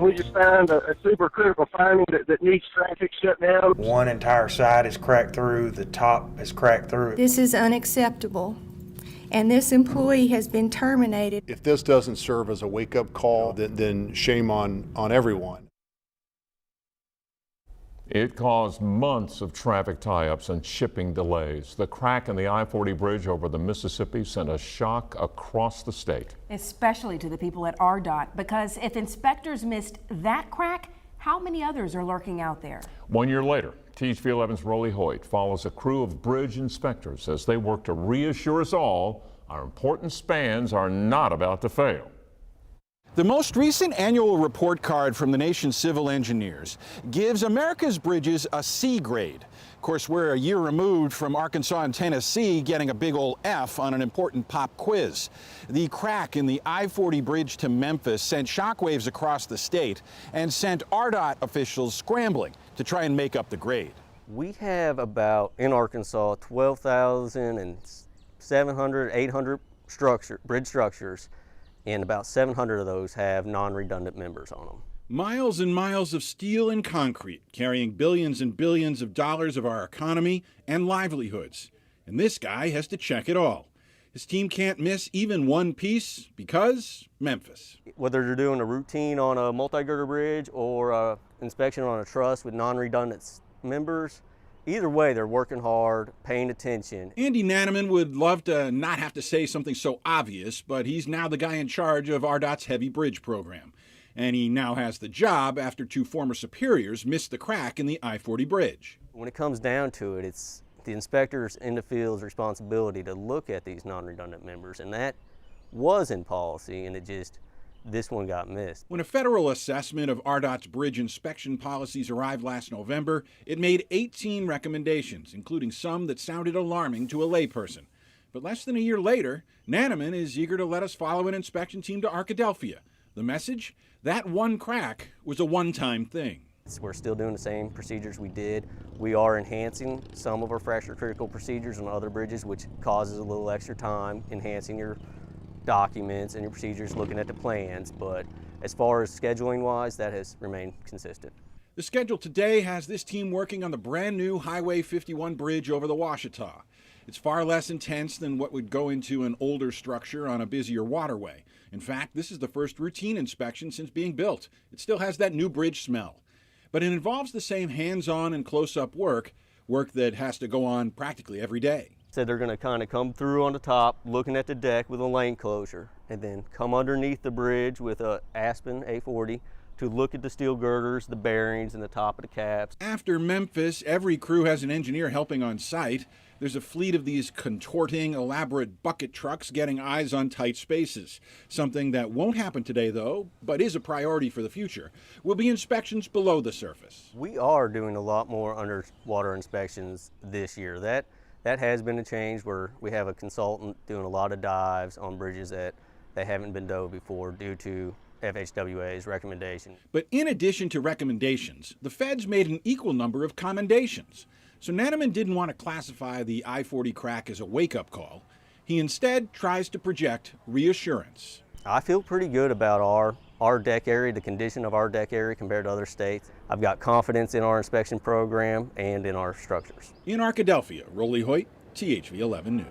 We just found a super critical finding that needs traffic shut down. One entire side is cracked through, the top is cracked through. This is unacceptable, and this employee has been terminated. If this doesn't serve as a wake-up call, then shame on everyone. It caused months of traffic tie-ups and shipping delays. The crack in the I-40 bridge over the Mississippi sent a shock across the state. Especially to the people at RDOT, because if inspectors missed that crack, how many others are lurking out there? 1 year later, THV 11's Rolly Hoyt follows a crew of bridge inspectors as they work to reassure us all our important spans are not about to fail. The most recent annual report card from the nation's civil engineers gives America's bridges a C grade. Of course, we're a year removed from Arkansas and Tennessee getting a big old F on an important pop quiz. The crack in the I-40 bridge to Memphis sent shockwaves across the state and sent RDOT officials scrambling to try and make up the grade. We have about, in Arkansas, 12,700, 800 bridge structures, and about 700 of those have non-redundant members on them. Miles and miles of steel and concrete carrying billions and billions of dollars of our economy and livelihoods. And this guy has to check it all. His team can't miss even one piece because Memphis. Whether they're doing a routine on a multi-girder bridge or an inspection on a truss with non-redundant members, either way, they're working hard, paying attention. Andy Nanneman would love to not have to say something so obvious, but he's now the guy in charge of RDOT's heavy bridge program. And he now has the job after two former superiors missed the crack in the I-40 bridge. When it comes down to it, it's the inspectors in the field's responsibility to look at these non-redundant members, and that was in policy, and this one got missed. When a federal assessment of RDOT's bridge inspection policies arrived last November, it made 18 recommendations, including some that sounded alarming to a layperson. But less than a year later, Nanneman is eager to let us follow an inspection team to Arkadelphia. The message? That one crack was a one-time thing. We're still doing the same procedures we did. We are enhancing some of our fracture critical procedures on other bridges, which causes a little extra time, enhancing your documents and your procedures, looking at the plans, but as far as scheduling wise, that has remained consistent. The schedule today has this team working on the brand new Highway 51 bridge over the Ouachita. It's far less intense than what would go into an older structure on a busier waterway. In fact, this is the first routine inspection since being built. It still has that new bridge smell. But it involves the same hands-on and close-up work that has to go on practically every day. So they're going to kind of come through on the top, looking at the deck with a lane closure, and then come underneath the bridge with a Aspen A40 to look at the steel girders, the bearings, and the top of the caps. After Memphis, every crew has an engineer helping on site. There's a fleet of these contorting, elaborate bucket trucks getting eyes on tight spaces. Something that won't happen today, though, but is a priority for the future, will be inspections below the surface. We are doing a lot more underwater inspections this year. That has been a change where we have a consultant doing a lot of dives on bridges that they haven't been dove before due to FHWA's recommendation. But in addition to recommendations, the feds made an equal number of commendations. So Nanneman didn't want to classify the I-40 crack as a wake-up call. He instead tries to project reassurance. I feel pretty good about our deck area, the condition of our deck area compared to other states. I've got confidence in our inspection program and in our structures. In Arkadelphia, Rolly Hoyt, THV 11 News.